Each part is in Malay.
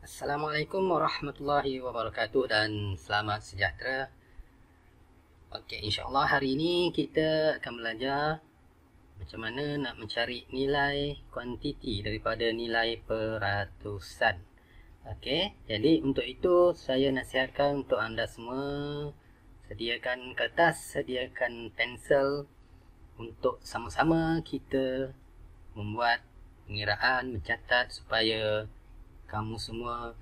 Assalamualaikum warahmatullahi wabarakatuh dan selamat sejahtera. Okey, insya-Allah hari ini kita akan belajar macam mana nak mencari nilai kuantiti daripada nilai peratusan. Okey, jadi untuk itu saya nasihatkan untuk anda semua sediakan kertas, sediakan pensel untuk sama-sama kita membuat pengiraan, mencatat supaya kamu semua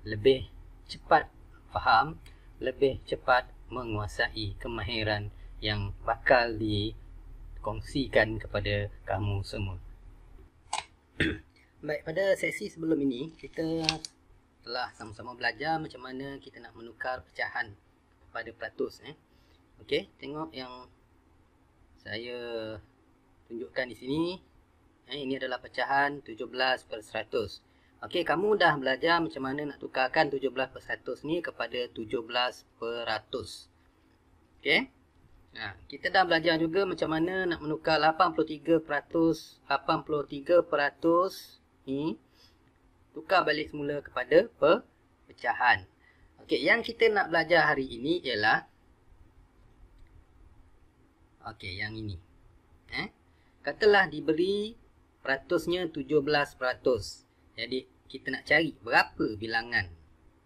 lebih cepat faham, lebih cepat menguasai kemahiran yang bakal dikongsikan kepada kamu semua. Baik, pada sesi sebelum ini kita telah sama-sama belajar macam mana kita nak menukar pecahan pada peratus. Okey, tengok yang saya tunjukkan di sini. Ini adalah pecahan 17/100. Okey, kamu dah belajar macam mana nak tukarkan 17/100 ni kepada 17%. Okey. Kita dah belajar juga macam mana nak menukar 83%. 83% ni tukar balik semula kepada pecahan. Okey, yang kita nak belajar hari ini ialah yang ini. Katalah diberi peratusnya 17%. Jadi kita nak cari berapa bilangan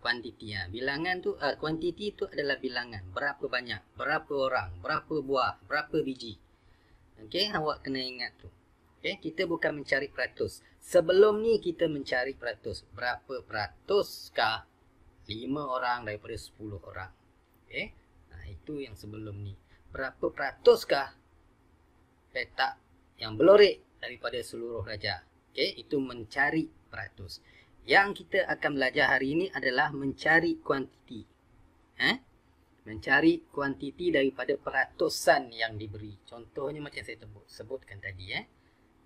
kuantiti. Bilangan tu kuantiti tu adalah bilangan, berapa banyak, berapa orang, berapa buah, berapa biji. Okey, awak kena ingat tu. Okey, kita bukan mencari peratus. Sebelum ni kita mencari peratus. Berapa peratuskah 5 orang daripada 10 orang? Okey. Itu yang sebelum ni. Berapa peratuskah petak yang berlorek daripada seluruh raja? Okey, itu mencari peratus. Yang kita akan belajar hari ini adalah mencari kuantiti. Mencari kuantiti daripada peratusan yang diberi. Contohnya macam saya sebutkan tadi.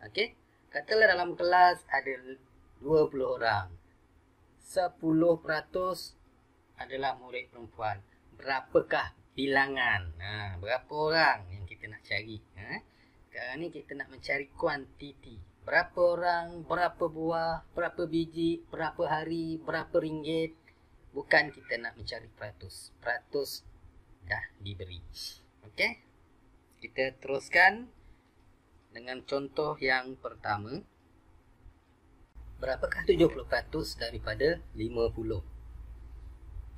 Okey, katalah dalam kelas ada 20 orang. 10% adalah murid perempuan. Berapakah bilangan? Berapa orang yang kita nak cari? Sekarang ni kita nak mencari kuantiti. Berapa orang, berapa buah, berapa biji, berapa hari, berapa ringgit. Bukan kita nak mencari peratus. Peratus dah diberi. Okey. Kita teruskan dengan contoh yang pertama. Berapakah 70% daripada 50?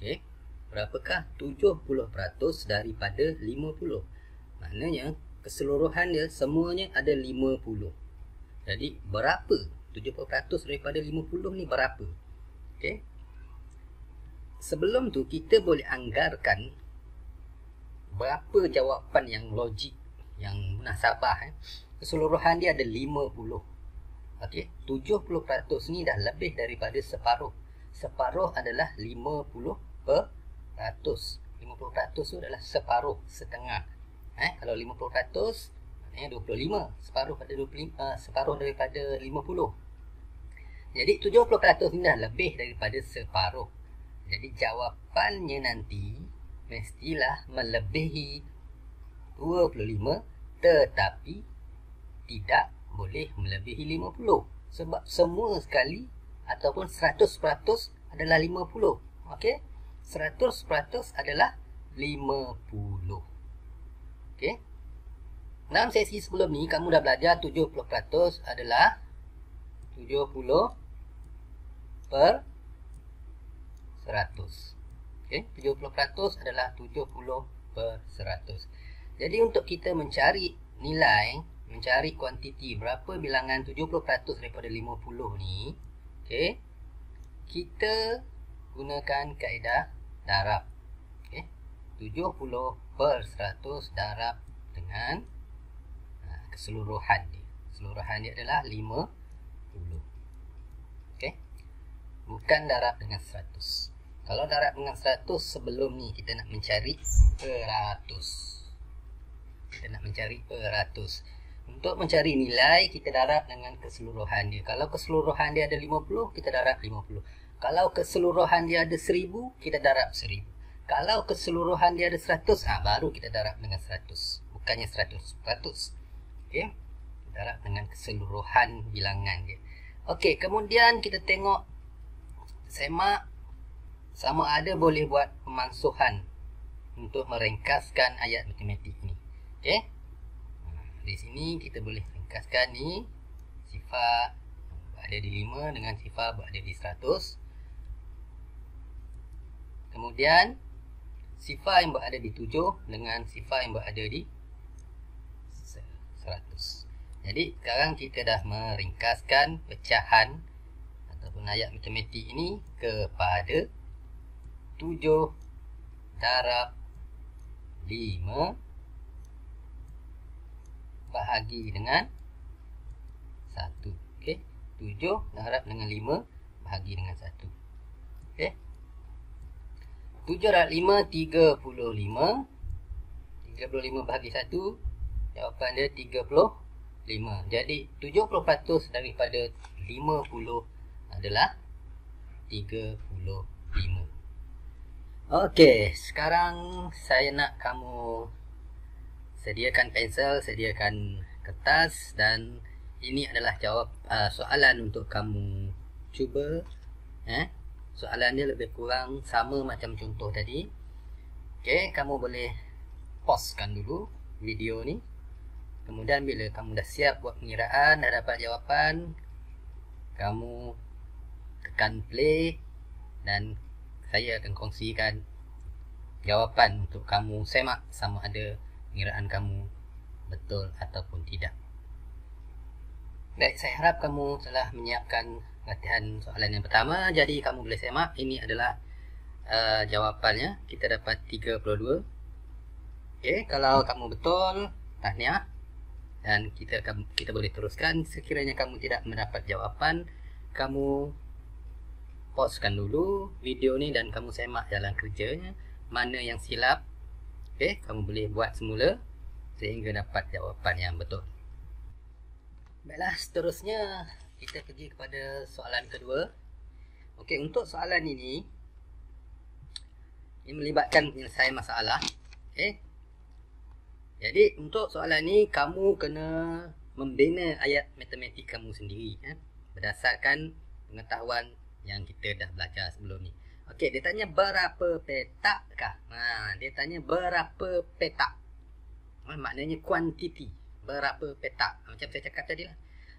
Okey. Berapakah 70% daripada 50? Maknanya keseluruhan dia semuanya ada 50. Jadi berapa 70% daripada 50 ni berapa? Okey. Sebelum tu kita boleh anggarkan berapa jawapan yang logik, yang munasabah. Keseluruhan dia ada 50. Okey, 70% ni dah lebih daripada separuh. Separuh adalah 50%. 50% tu adalah separuh, setengah. Kalau 50%, 25, separuh daripada 50. Jadi 70% ni dah lebih daripada separuh. Jadi jawapannya nanti mestilah melebihi 25, tetapi tidak boleh melebihi 50. Sebab semua sekali ataupun 100% adalah 50. Okey? 100% adalah 50. Okey? Dalam sesi sebelum ni, kamu dah belajar 70% adalah 70 per 100. Okay? 70% adalah 70 per 100. Jadi untuk kita mencari nilai, mencari kuantiti berapa bilangan 70% daripada 50 ni, okay, kita gunakan kaedah darab. Okay? 70 per 100 darab dengan keseluruhan dia. Keseluruhan dia adalah 50. Okey. Bukan darab dengan 100. Kalau darab dengan 100, sebelum ni kita nak mencari peratus. Kita nak mencari peratus. Untuk mencari nilai, kita darab dengan keseluruhan dia. Kalau keseluruhan dia ada 50, kita darab 50. Kalau keseluruhan dia ada 1000, kita darab 1000. Kalau keseluruhan dia ada 100, baru kita darab dengan 100. Bukannya 100%. Okey, darab dengan keseluruhan bilangan dia. Okey, kemudian kita tengok semak sama ada boleh buat pemansuhan untuk meringkaskan ayat matematik ni. Okey. Di sini kita boleh ringkaskan ni sifar berada di 5 dengan sifar berada di 100. Kemudian sifar yang berada di 7 dengan sifar yang berada di 100. Jadi sekarang kita dah meringkaskan pecahan ataupun ayat matematik ini kepada 7 darab 5 bahagi dengan 1. Okey, 7 darab dengan 5 bahagi dengan 1. Okey. 7 darab 5 35. 35 bahagi 1, jawapan dia 35. Jadi 70% daripada 50 adalah 35. Okey, sekarang saya nak kamu sediakan pensel, sediakan kertas, dan ini adalah jawab soalan untuk kamu cuba. Soalan dia lebih kurang sama macam contoh tadi. Okey, kamu boleh pausekan dulu video ni. Kemudian bila kamu dah siap buat pengiraan, dah dapat jawapan, kamu tekan play dan saya akan kongsikan jawapan untuk kamu semak sama ada pengiraan kamu betul ataupun tidak. Baik, saya harap kamu telah menyiapkan latihan soalan yang pertama. Jadi kamu boleh semak. Ini adalah jawapannya. Kita dapat 32. Okey, kalau kamu betul, tahniah. Dan kita boleh teruskan. Sekiranya kamu tidak mendapat jawapan, kamu pausekan dulu video ni dan kamu semak jalan kerjanya, mana yang silap. Okey, kamu boleh buat semula sehingga dapat jawapan yang betul. Baiklah, seterusnya kita pergi kepada soalan kedua. Okey, untuk soalan ini melibatkan penyelesaian masalah. Okey. Jadi untuk soalan ni kamu kena membina ayat matematik kamu sendiri, berdasarkan pengetahuan yang kita dah belajar sebelum ni. Okey, dia tanya berapa petak kah? Dia tanya berapa petak. Maknanya kuantiti. Berapa petak. Macam saya cakap tadi lah.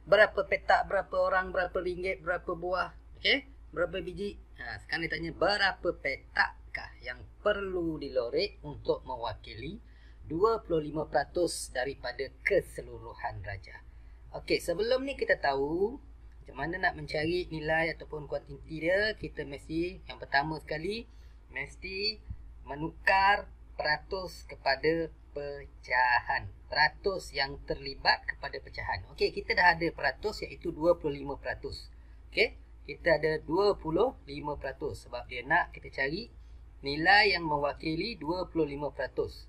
Berapa petak, berapa orang, berapa ringgit, berapa buah. Okey, berapa biji. Sekarang dia tanya berapa petak kah yang perlu dilorek untuk mewakili 25% daripada keseluruhan raja. Okey, sebelum ni kita tahu macam mana nak mencari nilai ataupun kuantiti dia. Kita mesti, yang pertama sekali, mesti menukar peratus kepada pecahan. Peratus yang terlibat kepada pecahan. Okey, kita dah ada peratus iaitu 25%. Okey, kita ada 25% sebab dia nak kita cari nilai yang mewakili 25%.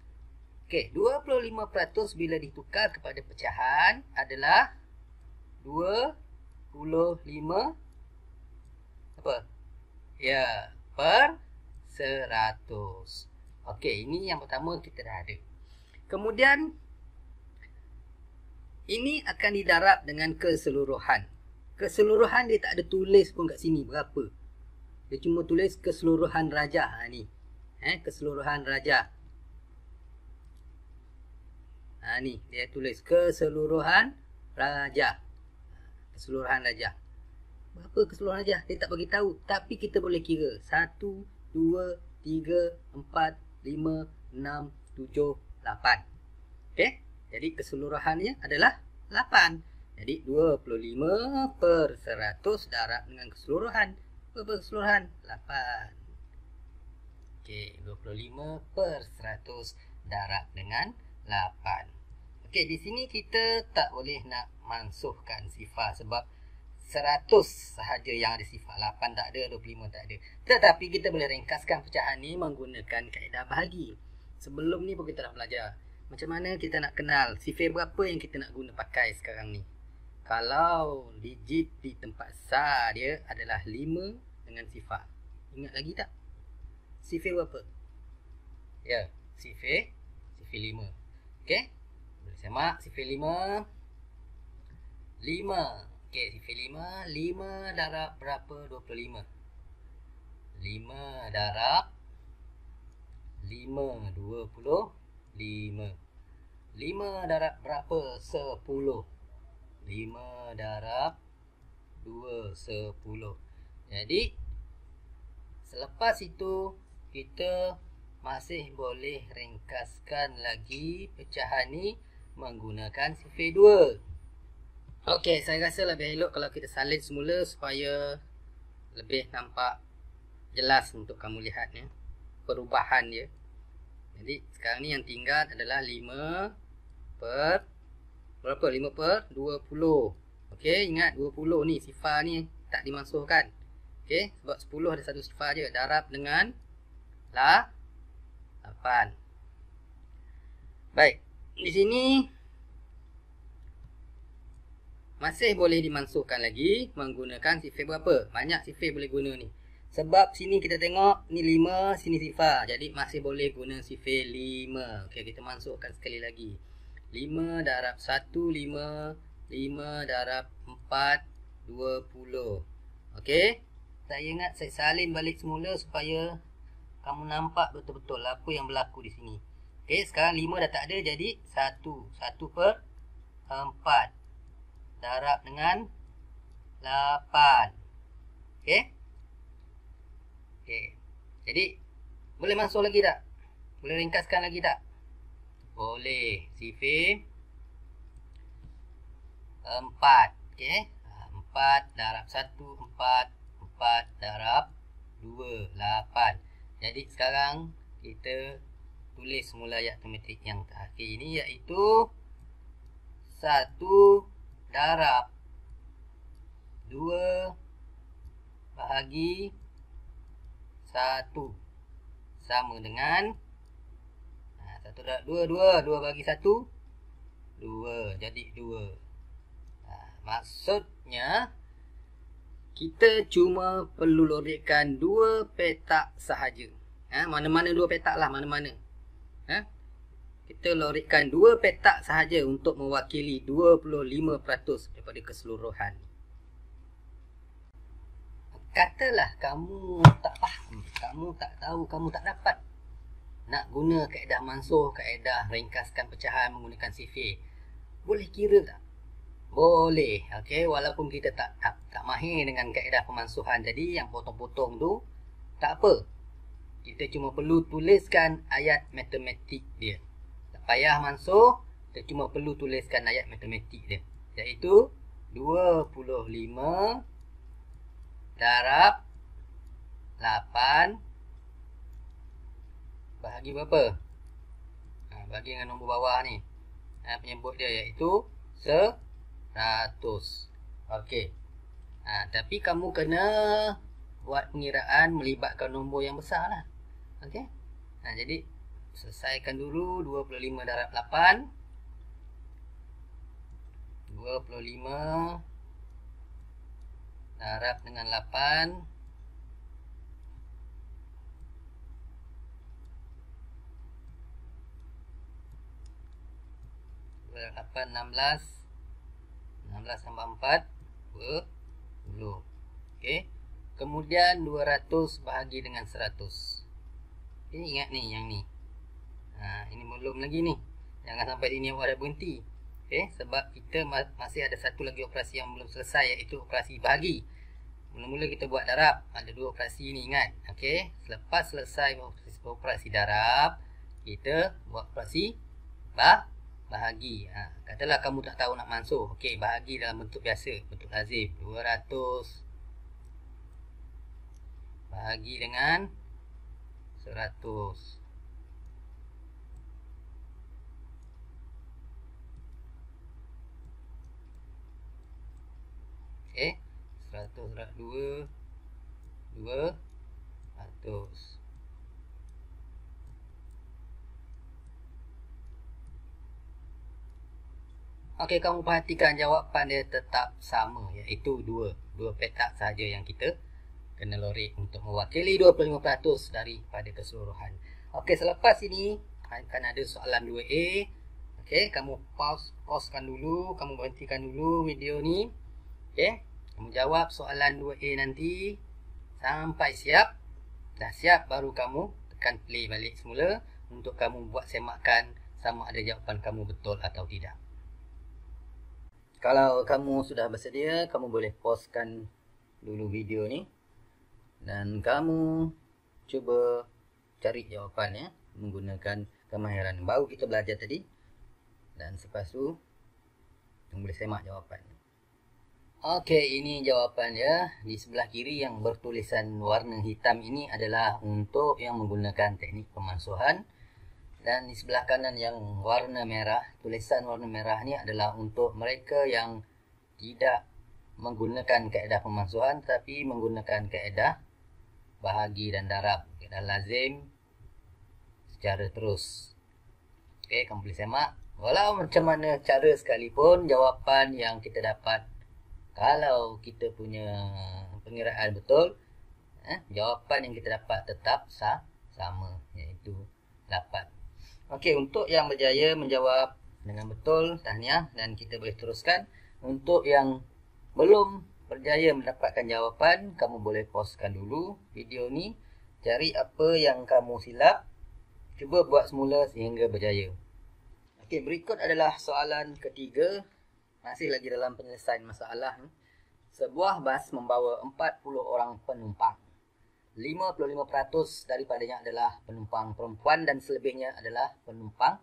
Okey, 25% bila ditukar kepada pecahan adalah 25 apa? Ya, per 100. Okey, ini yang pertama kita dah ada. Kemudian ini akan didarab dengan keseluruhan. Keseluruhan dia tak ada tulis pun kat sini berapa. Dia cuma tulis keseluruhan raja ni. Keseluruhan raja. Ni dia tulis keseluruhan raja. Keseluruhan raja. Berapa keseluruhan raja? Dia tak bagi tahu, tapi kita boleh kira 1 2 3 4 5 6 7 8. Okey? Jadi keseluruhannya adalah 8. Jadi 25 per 100 darab dengan keseluruhan. Berapa keseluruhan? 8. Okey, 25 per 100 darab dengan 8. Okey, di sini kita tak boleh nak mansuhkan sifar sebab 100 sahaja yang ada sifar. 8 tak ada, 25 tak ada. Tetapi kita boleh ringkaskan pecahan ni menggunakan kaedah bahagi. Sebelum ni pun kita dah belajar macam mana kita nak kenal sifar berapa yang kita nak guna pakai sekarang ni. Kalau digit di tempat sar dia adalah 5 dengan sifar. Ingat lagi tak? Sifar berapa? Ya, sifar 5. Okey? Boleh semak sifar 5. 5. Okey, sifar 5. 5 darab berapa? 25. 5 darab 5, 25. 5 darab berapa? 10. 5 darab 2, 10. Jadi selepas itu kita masih boleh ringkaskan lagi pecahan ni menggunakan sifir 2. Okey, saya rasa lebih elok kalau kita salin semula supaya lebih nampak jelas untuk kamu lihat ya, perubahan dia. Jadi sekarang ni yang tinggal adalah 5 per berapa? 5 per 20. Okey, ingat 20 ni sifar ni tak dimasukkan. Okey, sebab 10 ada satu sifar je, darab dengan 8. Baik, di sini masih boleh dimansuhkan lagi menggunakan sifir berapa? Banyak sifir boleh guna ni. Sebab sini kita tengok ni 5, sini sifar. Jadi masih boleh guna sifir 5. Okey, kita masukkan sekali lagi. 5 darab 1, 5. 5 darab 4, 20. Okey. Saya ingat saya salin balik semula supaya kamu nampak betul-betul apa yang berlaku di sini. Okey, sekarang 5 dah tak ada, jadi 1. 1 per 4. Darab dengan 8. Okey. Okey. Jadi boleh masuk lagi tak? Boleh ringkaskan lagi tak? Boleh. Sifir 4. Okey. 4 darab 1, 4. 4 darab 2, 8. Jadi sekarang kita tulis semula ayat matematik yang terakhir ini, iaitu 1 darab 2 bahagi 1 sama dengan 1 darab 2, 2 bagi 1 2, jadi 2. Maksudnya kita cuma perlu lorikkan 2 petak sahaja. Mana-mana 2 petak lah, mana-mana. Kita lorikkan 2 petak sahaja untuk mewakili 25% daripada keseluruhan. Katalah kamu tak faham, kamu tak tahu, kamu tak dapat nak guna kaedah mansuh, kaedah ringkaskan pecahan menggunakan sifir. Boleh kira tak? Boleh. Okey, walaupun kita tak mahir dengan kaedah pemansuhan tadi yang potong-potong tu, tak apa. Kita cuma perlu tuliskan ayat matematik dia. Tak payah mansuh, kita cuma perlu tuliskan ayat matematik dia, iaitu 25 darab 8 bahagi berapa? Bagi dengan nombor bawah ni. Penyebut dia iaitu 100. Okey. Tapi kamu kena buat pengiraan melibatkan nombor yang besar lah. Okey. Jadi selesaikan dulu 25 darab 8. 25 darab dengan 8. 8, 16. 16 tambah 4, 20. Okey. Kemudian 200 bahagi dengan 100. Okay, ingat ni yang ni. Ini belum lagi ni. Jangan sampai sini awak dah berhenti. Okey, sebab kita masih ada satu lagi operasi yang belum selesai, iaitu operasi bahagi. Mula-mula kita buat darab. Ada 2 operasi ni, ingat. Okey, selepas selesai operasi darab, kita buat operasi bahagi. Katalah kamu tak tahu nak mansuh. Okey, bahagi dalam bentuk biasa, bentuk lazim. 200 bahagi dengan 100. Okey, 100 darab 2, 200. Okey, kamu perhatikan jawapan dia tetap sama, iaitu 2 petak sahaja yang kita kena lorik untuk mewakili 25% daripada keseluruhan. Okey, selepas ini akan ada soalan 2A. Okey, kamu pausekan dulu, kamu berhentikan dulu video ni. Okey, kamu jawab soalan 2A nanti sampai siap. Dah siap baru kamu tekan play balik semula untuk kamu buat semakan sama ada jawapan kamu betul atau tidak. Kalau kamu sudah bersedia, kamu boleh pauskan dulu video ni dan kamu cuba cari jawapannya menggunakan kemahiran baru kita belajar tadi, dan selepas tu kamu boleh semak jawapannya. Okey, ini jawapannya. Di sebelah kiri yang bertulisan warna hitam ini adalah untuk yang menggunakan teknik pemansuhan. Dan di sebelah kanan yang warna merah, tulisan warna merah ni adalah untuk mereka yang tidak menggunakan kaedah pemansuhan tapi menggunakan kaedah bahagi dan darab, kaedah lazim secara terus. Okey, kamu boleh semak. Walau macam mana cara sekalipun, jawapan yang kita dapat kalau kita punya pengiraan betul, jawapan yang kita dapat tetap sama, iaitu 8. Okey, untuk yang berjaya menjawab dengan betul, tahniah, dan kita boleh teruskan. Untuk yang belum berjaya mendapatkan jawapan, kamu boleh pauskan dulu video ni, cari apa yang kamu silap, cuba buat semula sehingga berjaya. Okey, berikut adalah soalan ketiga, masih lagi dalam penyelesaian masalah. Sebuah bas membawa 40 orang penumpang. 55% daripadanya adalah penumpang perempuan dan selebihnya adalah penumpang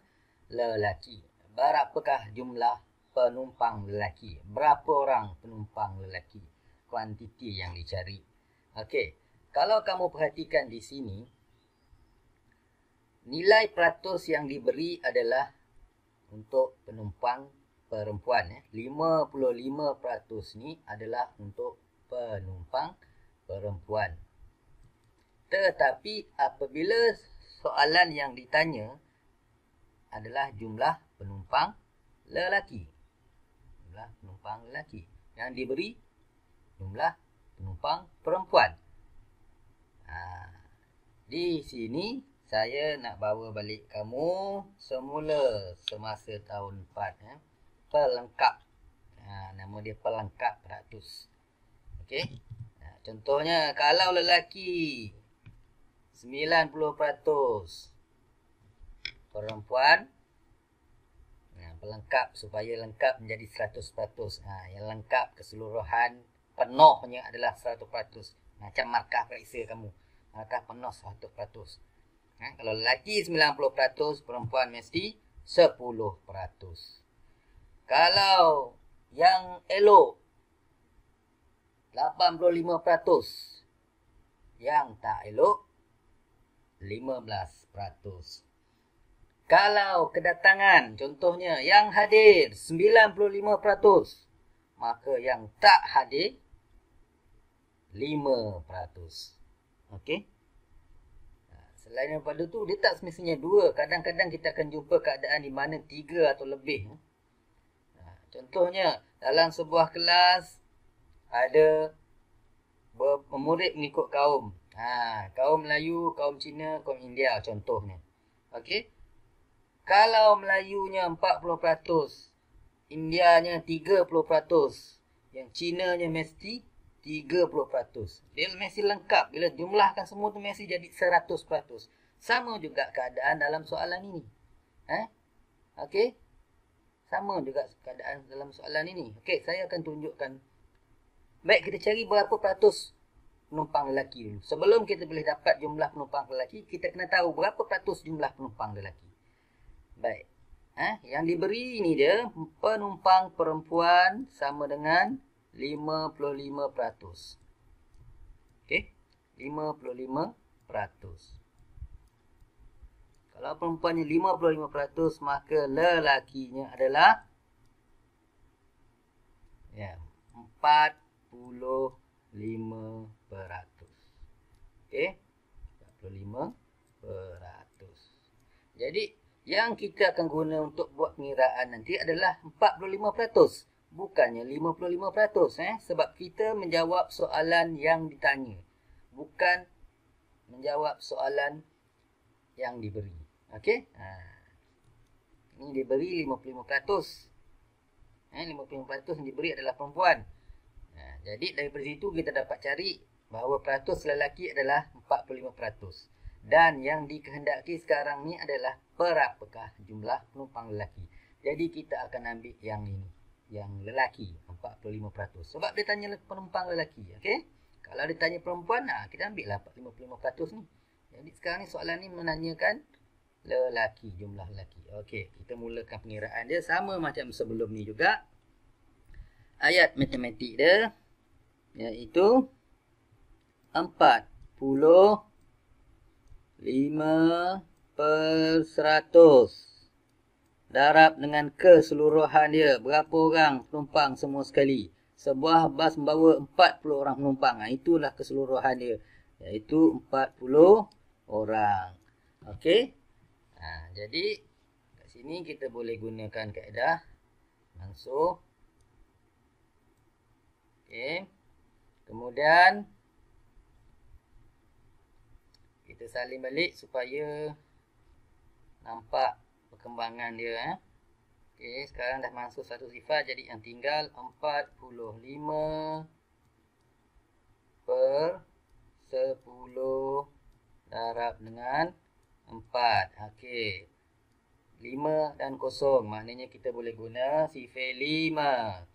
lelaki. Berapakah jumlah penumpang lelaki? Berapa orang penumpang lelaki? Kuantiti yang dicari. Okey, kalau kamu perhatikan di sini, nilai peratus yang diberi adalah untuk penumpang perempuan. 55% ni adalah untuk penumpang perempuan. Tetapi apabila soalan yang ditanya adalah jumlah penumpang lelaki, jumlah penumpang lelaki, yang diberi jumlah penumpang perempuan. Di sini saya nak bawa balik kamu semula semasa tahun 4. Pelengkap. Nama dia pelengkap peratus. Okey. Contohnya kalau lelaki 90%, perempuan, pelengkap supaya lengkap menjadi 100%. Yang lengkap keseluruhan penuhnya adalah 100%. Macam markah periksa kamu, markah penuh 100%. Kalau lelaki 90%, perempuan mesti 10%. Kalau yang elok 85%, yang tak elok 15%. Kalau kedatangan, contohnya yang hadir 95%, maka yang tak hadir 5%. Okey. Selain daripada tu, dia tak semestinya 2. Kadang-kadang kita akan jumpa keadaan di mana 3 atau lebih. Contohnya, dalam sebuah kelas ada pemurid mengikut kaum. Kaum Melayu, kaum Cina, kaum India contohnya. Okey. Kalau Melayunya 40%, Indianya 30%, yang Cinanya mesti 30%. Dia mesti lengkap. Bila jumlahkan semua tu mesti jadi 100%. Sama juga keadaan dalam soalan ini. Okey. Sama juga keadaan dalam soalan ini. Okey, saya akan tunjukkan. Baik, kita cari berapa peratus penumpang lelaki dulu. Sebelum kita boleh dapat jumlah penumpang lelaki, kita kena tahu berapa peratus jumlah penumpang lelaki. Baik. Yang diberi ini dia, penumpang perempuan sama dengan 55%. Okey, 55%. Kalau perempuannya 55%, maka lelakinya adalah 45%. Okey, 45%. Jadi, yang kita akan guna untuk buat pengiraan nanti adalah 45%. Bukannya 55%. Sebab kita menjawab soalan yang ditanya. Bukan menjawab soalan yang diberi. Okey. Ini diberi 55%. 55% yang diberi adalah perempuan. Jadi daripada situ kita dapat cari bahawa peratus lelaki adalah 45%. Dan yang dikehendaki sekarang ni adalah berapakah jumlah penumpang lelaki. Jadi kita akan ambil yang ini, yang lelaki 45%. Sebab dia tanya penumpang lelaki, okey? Kalau dia tanya perempuan, kita ambil lah 55% ni. Jadi sekarang ni soalan ni menanyakan lelaki, jumlah lelaki. Okey, kita mulakan pengiraan dia sama macam sebelum ni juga. Ayat matematik dia iaitu 45/100 darab dengan keseluruhan dia. Berapa orang penumpang semua sekali? Sebuah bas membawa 40 orang penumpang. Itulah keseluruhan dia, iaitu 40 orang. Okey. Jadi kat sini kita boleh gunakan kaedah mansuh. Okey. Kemudian kita salin balik supaya nampak perkembangan dia. Okey, sekarang dah masuk satu sifar, jadi yang tinggal 45/10 darab dengan 4. Okey. 5 dan 0, maknanya kita boleh guna sifar 5.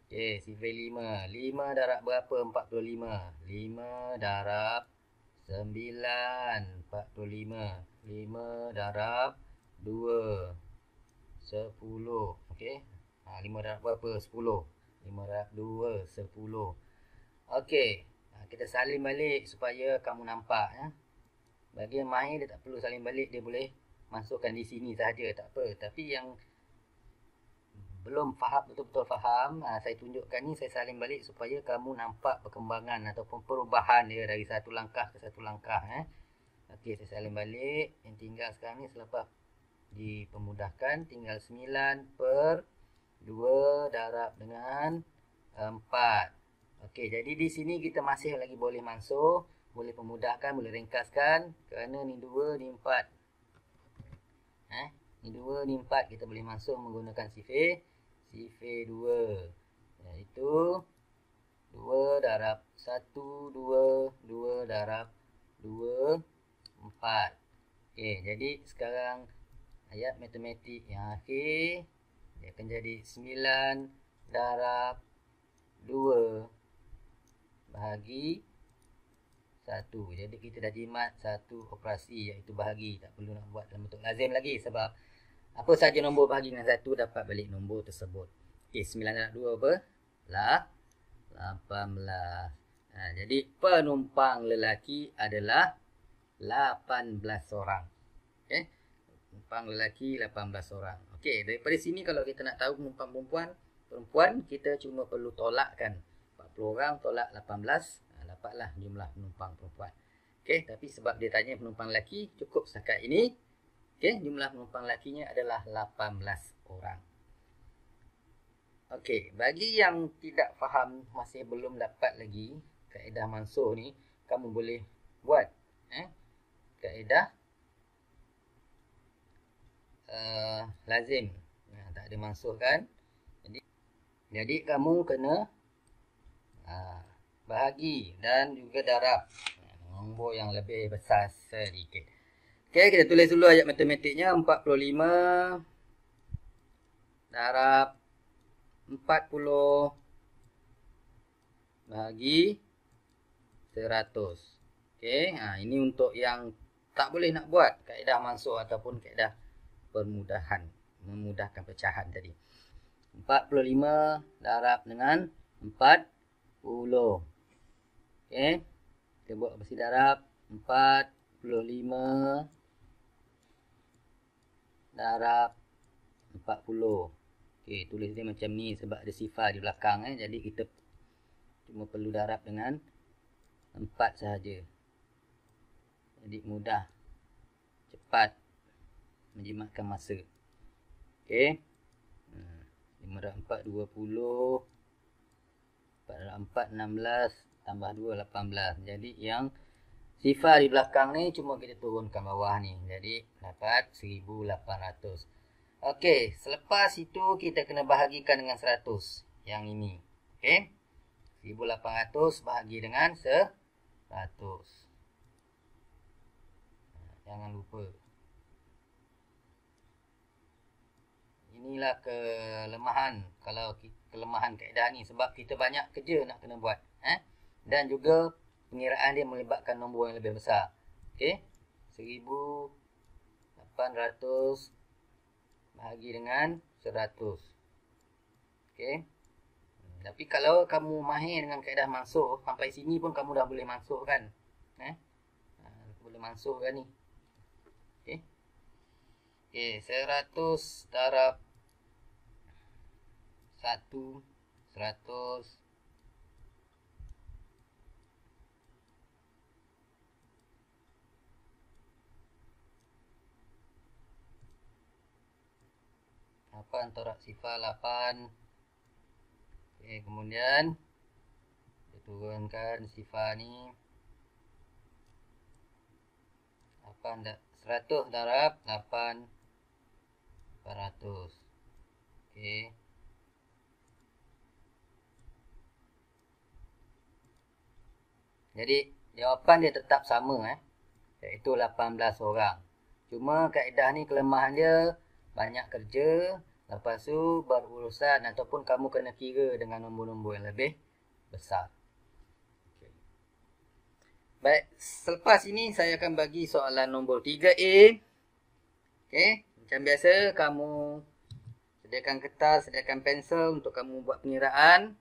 Okey, sifar 5. 5 darab berapa? 45. 5 darab 9, 45. 5 darab 2, 10. Okey. 5 darab berapa? 10. 5 darab 2, 10. Okey. Kita salin balik supaya kamu nampak. Bagi yang mahir dia tak perlu salin balik. Dia boleh masukkan di sini sahaja. Tak apa. Tapi yang belum faham, betul-betul faham, saya tunjukkan ni, saya salin balik supaya kamu nampak perkembangan ataupun perubahan dia dari satu langkah ke satu langkah. Okey, saya salin balik. Yang tinggal sekarang ni selepas dipermudahkan, tinggal 9/2 darab dengan 4. Okey, jadi di sini kita masih lagi boleh mansuh, boleh pemudahkan, boleh ringkaskan. Kerana ni 2, ni 4. Ni 2, ni 4. Kita boleh mansuh menggunakan sifar 2. Iaitu 2 darab 1, 2. 2 darab 2, 4. Okey, jadi sekarang ayat matematik yang akhir dia akan jadi 9 darab 2 bahagi 1. Jadi kita dah jimat satu operasi, iaitu bahagi. Tak perlu nak buat dalam bentuk lazim lagi, sebab apa saja nombor bahagi dengan 1 dapat balik nombor tersebut. Okey, 9 darab 2 apa? 18. Jadi penumpang lelaki adalah 18 orang. Okey. Penumpang lelaki 18 orang. Okey, daripada sini kalau kita nak tahu penumpang perempuan, kita cuma perlu tolakkan 40 orang tolak 18, dapatlah jumlah penumpang perempuan. Okey, tapi sebab dia tanya penumpang lelaki, cukup setakat ini. Okey, jumlah penumpang lelakinya adalah 18 orang. Okey, bagi yang tidak faham, masih belum dapat lagi kaedah mansuh ni, kamu boleh buat kaedah lazim. Tak ada mansuh kan? Jadi kamu kena bahagi dan juga darab nombor yang lebih besar sedikit. Okey, kita tulis dulu ayat matematiknya. 45 darab 40 bahagi 100. Okey, ini untuk yang tak boleh nak buat kaedah mansuh ataupun kaedah permudahan, memudahkan pecahan tadi. 45 darab dengan 40. Okey, kita buat bersih darab. 45 darab 40. Okey, tulis dia macam ni sebab ada sifar di belakang. Jadi kita cuma perlu darab dengan 4 sahaja. Jadi mudah, cepat, menjimatkan masa. Okey. 5 darab 4, 20. 4 darab 4, 16. Tambah 2, 18. Jadi yang sifar di belakang ni cuma kita turunkan bawah ni. Jadi dapat 1800. Okey, selepas itu kita kena bahagikan dengan 100. Yang ini. Okey. 1800 bahagi dengan 100. Jangan lupa. Inilah kelemahan kaedah ni, sebab kita banyak kerja nak kena buat. Dan juga pengiraan dia melibatkan nombor yang lebih besar. Okey. 1800 bahagi dengan 100. Okey. Tapi kalau kamu mahir dengan kaedah mansuh, sampai sini pun kamu dah boleh mansuh kan? Boleh mansuh kan ni? Okey. Okey, 100 darab 1, 100. Torak sifar 8. Okey, kemudian kita turunkan sifar ni. 100 darab 8, 400. Okey. Jadi jawapan dia tetap sama, iaitu 18 orang. Cuma kaedah ni kelemahan dia banyak kerja, lepas tu berurusan ataupun kamu kena kira dengan nombor-nombor yang lebih besar. Okay. Baik, selepas ini saya akan bagi soalan nombor 3A. Okey, macam biasa kamu sediakan kertas, sediakan pensel untuk kamu buat pengiraan.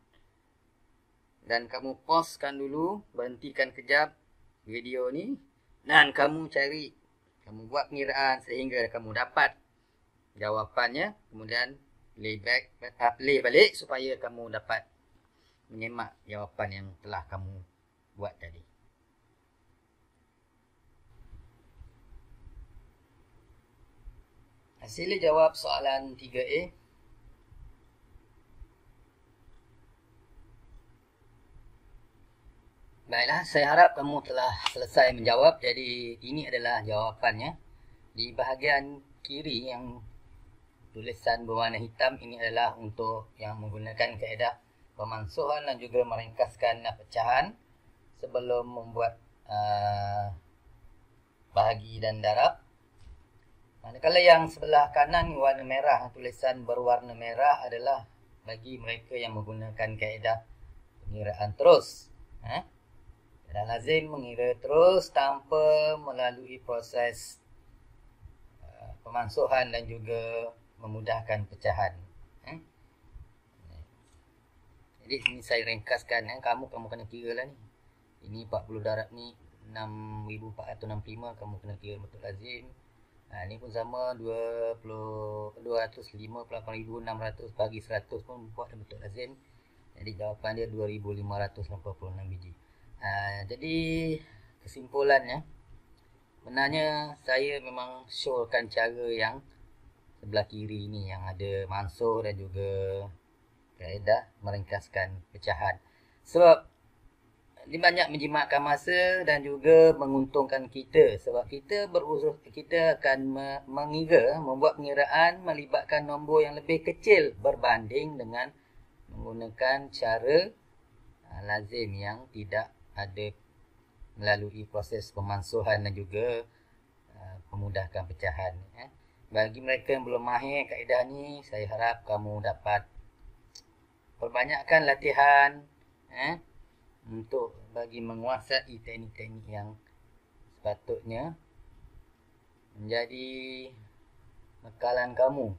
Dan kamu pausekan dulu, berhentikan kejap video ni. Dan kamu buat pengiraan sehingga kamu dapat jawapannya. Kemudian play balik supaya kamu dapat menyemak jawapan yang telah kamu buat tadi. Sila jawab soalan 3A. Baiklah, saya harap kamu telah selesai menjawab. Jadi ini adalah jawapannya. Di bahagian kiri yang tulisan berwarna hitam, ini adalah untuk yang menggunakan kaedah pemansuhan dan juga meringkaskan pecahan sebelum membuat bahagi dan darab. Manakala yang sebelah kanan warna merah, tulisan berwarna merah adalah bagi mereka yang menggunakan kaedah pengiraan terus. Dan lazim mengira terus tanpa melalui proses pemansuhan dan juga memudahkan pecahan. Jadi sini saya ringkaskan, kamu kena kira lah ni. Ini 40 darab ni 6465, kamu kena kira betul lazim. Ni pun sama, 258,600 bagi 100 pun buat betul lazim. Jadi jawapan dia 2586 biji. Jadi kesimpulannya, benarnya saya memang showkan cara yang sebelah kiri ni yang ada mansuh dan juga kaedah meringkaskan pecahan. Sebab dia banyak menjimatkan masa dan juga menguntungkan kita. Sebab kita akan membuat pengiraan melibatkan nombor yang lebih kecil berbanding dengan menggunakan cara lazim yang tidak ada melalui proses pemansuhan dan juga memudahkan pecahan. Bagi mereka yang belum mahir kaedah ni, saya harap kamu dapat perbanyakkan latihan untuk bagi menguasai teknik-teknik yang sepatutnya menjadi bekalan kamu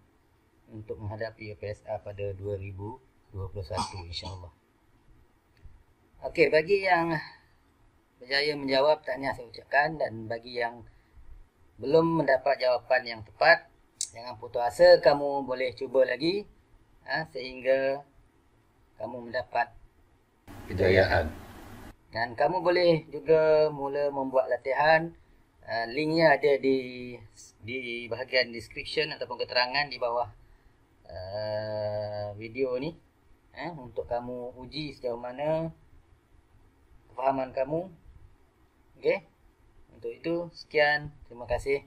untuk menghadapi UPSR pada 2021 insya-Allah. Okey, bagi yang berjaya menjawab, tahniah saya ucapkan, dan bagi yang belum mendapat jawapan yang tepat, jangan putus asa, kamu boleh cuba lagi sehingga kamu mendapat kejayaan. Dan kamu boleh juga mula membuat latihan. Linknya ada di bahagian description ataupun keterangan di bawah video ni, untuk kamu uji sejauh mana kefahaman kamu. Okey. Untuk itu sekian, terima kasih.